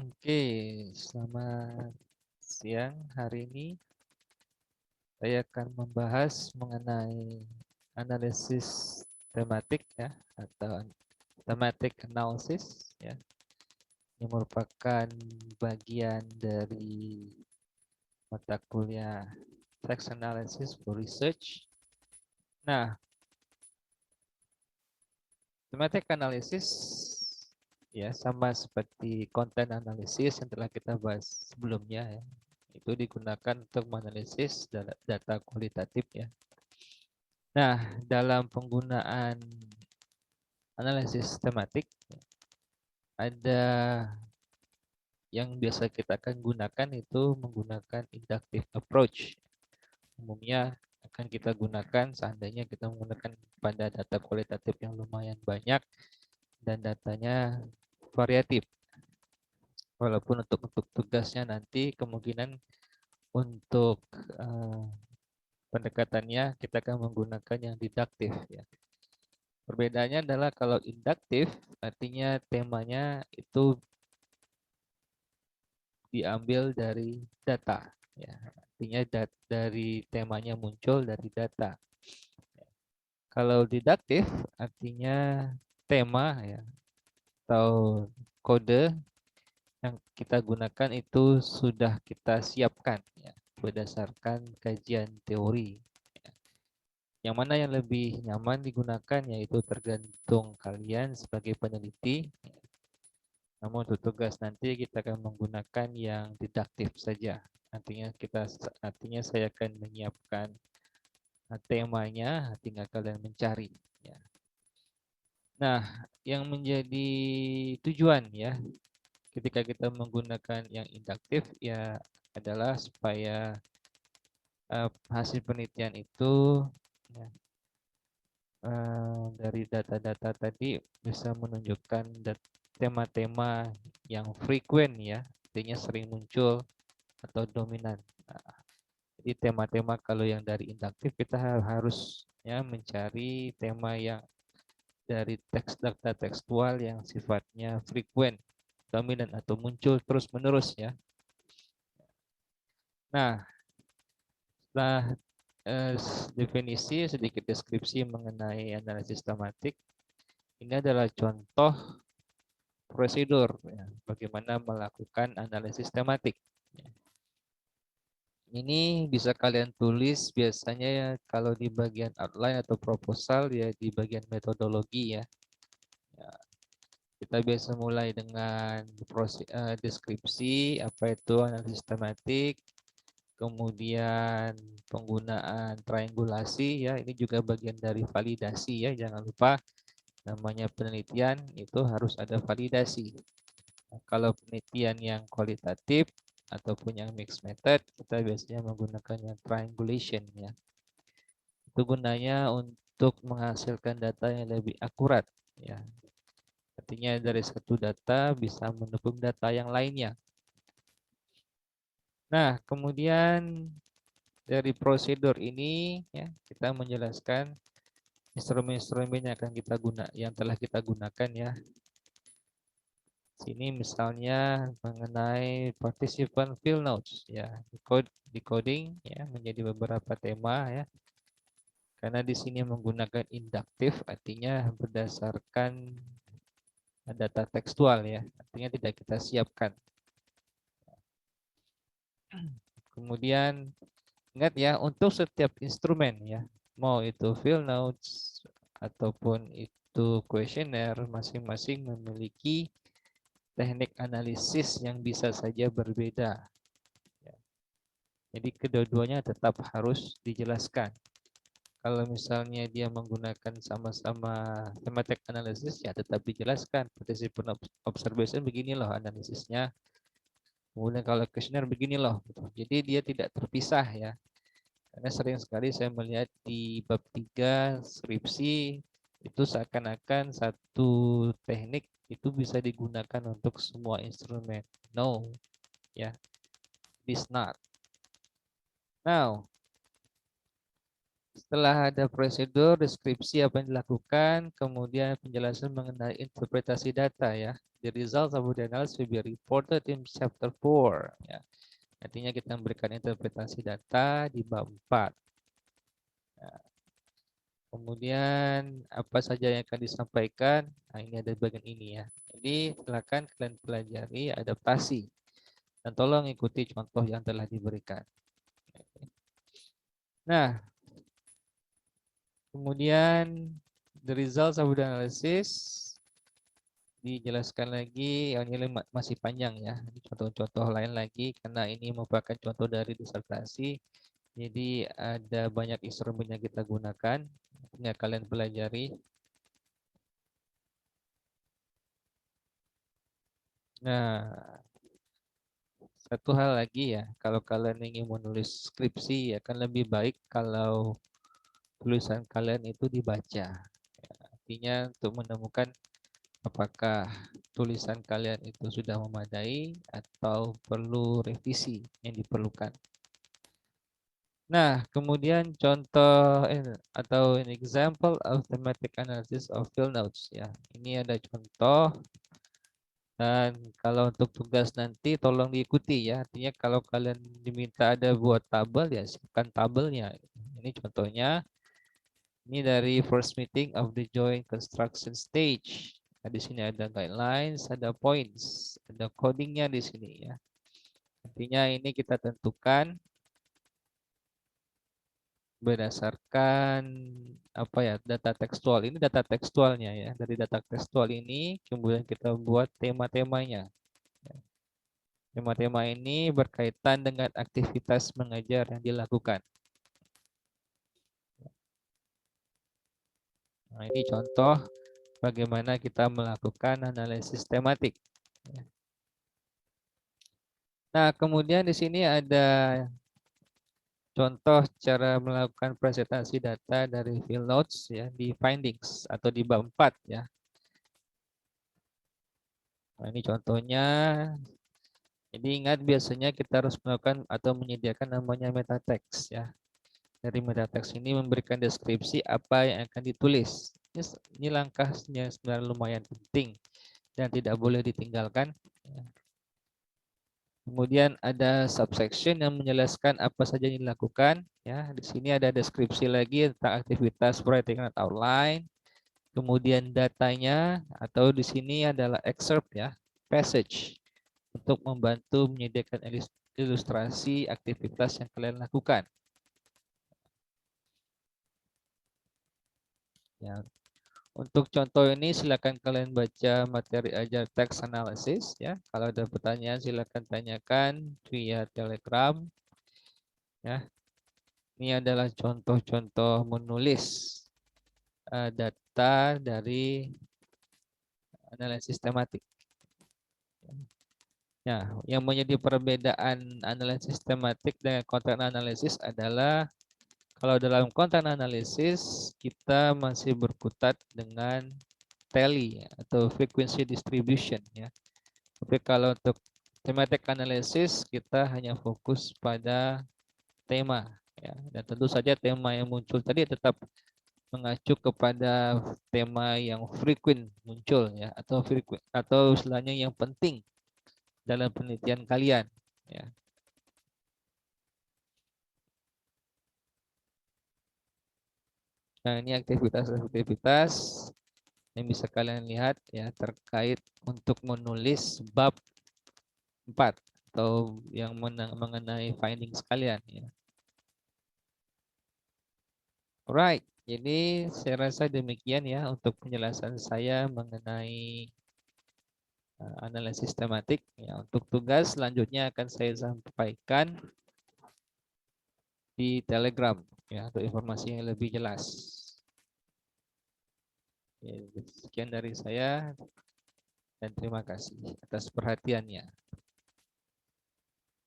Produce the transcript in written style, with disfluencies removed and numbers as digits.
Oke, selamat siang. Hari ini saya akan membahas mengenai analisis tematik ya atau thematic analysis ya. Ini merupakan bagian dari mata kuliah text analysis for research. Nah, thematic analysis ya sama seperti content analysis yang telah kita bahas sebelumnya ya. Itu digunakan untuk menganalisis data kualitatif ya. Nah, dalam penggunaan analisis tematik ada yang biasa kita akan gunakan itu menggunakan inductive approach. Umumnya akan kita gunakan seandainya kita menggunakan pada data kualitatif yang lumayan banyak dan datanya variatif. Walaupun untuk tugasnya nanti kemungkinan untuk pendekatannya kita akan menggunakan yang didaktif ya. Perbedaannya adalah kalau induktif artinya temanya itu diambil dari data ya. Artinya dari temanya muncul dari data. Kalau didaktif artinya tema ya atau kode yang kita gunakan itu sudah kita siapkan ya berdasarkan kajian teori. Yang mana yang lebih nyaman digunakan yaitu tergantung kalian sebagai peneliti. Namun untuk tugas nanti kita akan menggunakan yang didaktif saja. Artinya saya akan menyiapkan temanya, tinggal kalian mencari. Ya. Nah, yang menjadi tujuan ya ketika kita menggunakan yang induktif ya adalah supaya hasil penelitian itu ya, dari data-data tadi bisa menunjukkan tema-tema yang frequent ya, artinya sering muncul atau dominan. Nah, jadi tema-tema kalau yang dari induktif kita harus ya mencari tema yang dari teks data tekstual yang sifatnya frequent, dominan atau muncul terus-menerus ya. Nah, setelah definisi sedikit deskripsi mengenai analisis tematik, ini adalah contoh prosedur ya, bagaimana melakukan analisis tematik. Ini bisa kalian tulis biasanya ya kalau di bagian outline atau proposal ya di bagian metodologi ya. Ya, kita biasa mulai dengan deskripsi apa itu analisis tematik, kemudian penggunaan triangulasi ya ini juga bagian dari validasi ya jangan lupa namanya penelitian itu harus ada validasi. Nah, kalau penelitian yang kualitatif ataupun yang mixed method kita biasanya menggunakan yang triangulation ya. Itu gunanya untuk menghasilkan data yang lebih akurat ya. Artinya dari satu data bisa mendukung data yang lainnya. Nah, kemudian dari prosedur ini ya kita menjelaskan instrumen-instrumen yang akan kita yang telah kita gunakan ya. Sini misalnya mengenai participant field notes ya, decoding ya menjadi beberapa tema ya. Karena di sini menggunakan induktif artinya berdasarkan data tekstual ya, artinya tidak kita siapkan. Kemudian ingat ya untuk setiap instrumen ya, mau itu field notes ataupun itu questionnaire masing-masing memiliki teknik analisis yang bisa saja berbeda. Jadi kedua-duanya tetap harus dijelaskan. Kalau misalnya dia menggunakan sama-sama thematic analysis, ya tetap dijelaskan. Participant observation begini loh analisisnya. Kemudian kalau questionnaire begini loh. Gitu. Jadi dia tidak terpisah ya. Karena sering sekali saya melihat di bab 3 skripsi itu seakan-akan satu teknik itu bisa digunakan untuk semua instrumen. No, ya, this not. Now, Setelah ada prosedur, deskripsi apa yang dilakukan, kemudian penjelasan mengenai interpretasi data ya. The results of the analysis will be reported in chapter 4. Ya. Artinya kita memberikan interpretasi data di bab 4. Ya. Kemudian apa saja yang akan disampaikan? Nah, ini ada bagian ini ya. Jadi silakan kalian pelajari adaptasi dan tolong ikuti contoh yang telah diberikan. Nah, kemudian the results of the analysis dijelaskan lagi. Oh, ini masih panjang ya. Contoh-contoh lain lagi karena ini merupakan contoh dari disertasi. Jadi ada banyak instrumen yang kita gunakan. Ini kalian pelajari. Nah, satu hal lagi ya, kalau kalian ingin menulis skripsi akan lebih baik kalau tulisan kalian itu dibaca. Ya, artinya untuk menemukan apakah tulisan kalian itu sudah memadai atau perlu revisi yang diperlukan. Nah, kemudian contoh atau an example of thematic analysis of field notes ya. Ini ada contoh dan kalau untuk tugas nanti tolong diikuti ya. Artinya kalau kalian diminta ada buat tabel ya siapkan tabelnya. Ini contohnya. Ini dari first meeting of the joint construction stage. Nah, di sini ada guidelines, ada points, ada codingnya di sini ya. Artinya ini kita tentukan berdasarkan apa ya, data tekstual. Ini data tekstualnya ya. Dari data tekstual ini kemudian kita buat tema-temanya. Tema-tema ini berkaitan dengan aktivitas mengajar yang dilakukan. Nah, ini contoh bagaimana kita melakukan analisis tematik. Nah, kemudian di sini ada contoh cara melakukan presentasi data dari field notes ya di findings atau di bab 4 ya. Nah, ini contohnya. Jadi ingat biasanya kita harus melakukan atau menyediakan namanya meta text ya. Dari meta text ini memberikan deskripsi apa yang akan ditulis. Ini langkahnya sebenarnya lumayan penting dan tidak boleh ditinggalkan. Kemudian ada subsection yang menjelaskan apa saja yang dilakukan. Ya, di sini ada deskripsi lagi tentang aktivitas writing and outline. Kemudian datanya atau di sini adalah excerpt ya, passage untuk membantu menyediakan ilustrasi aktivitas yang kalian lakukan. Ya. Untuk contoh ini silakan kalian baca materi ajar text analysis ya. Kalau ada pertanyaan silakan tanyakan via Telegram ya. Ini adalah contoh-contoh menulis data dari analisis tematik. Ya, yang menjadi perbedaan analisis tematik dengan konten analisis adalah kalau dalam konten analisis kita masih berkutat dengan tally atau frequency distribution ya. Tapi kalau untuk thematic analysis kita hanya fokus pada tema ya. Dan tentu saja tema yang muncul tadi tetap mengacu kepada tema yang frequent muncul ya atau istilahnya yang penting dalam penelitian kalian ya. Nah, ini aktivitas-aktivitas yang bisa kalian lihat ya terkait untuk menulis bab 4 atau yang mengenai findings kalian ya. Alright, jadi saya rasa demikian ya untuk penjelasan saya mengenai analisis tematik. Ya, untuk tugas selanjutnya akan saya sampaikan di Telegram ya untuk informasi yang lebih jelas. Ya, sekian dari saya dan terima kasih atas perhatiannya.